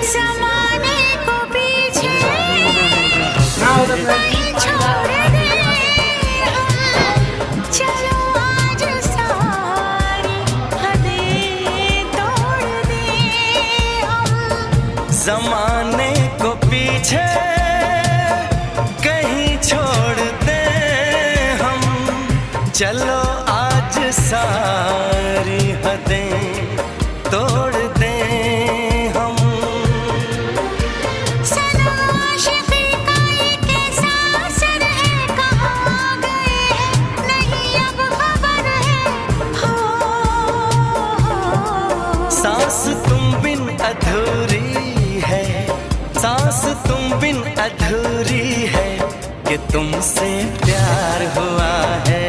ज़माने को पीछे नहीं छोड़ दे हम, चलो आज सारी हदें तोड़ दे हम। जमाने को पीछे कहीं छोड़ दे हम, चलो आज सारी हदें तोड़ दे हम। सनम आशिक़ी का ये कैसा असर है, कहाँ गए हैं नहीं अब खबर है। हो सांस तुम बिन अधूरी है, सांस तुम बिन अधूरी है, कि तुमसे प्यार हुआ है।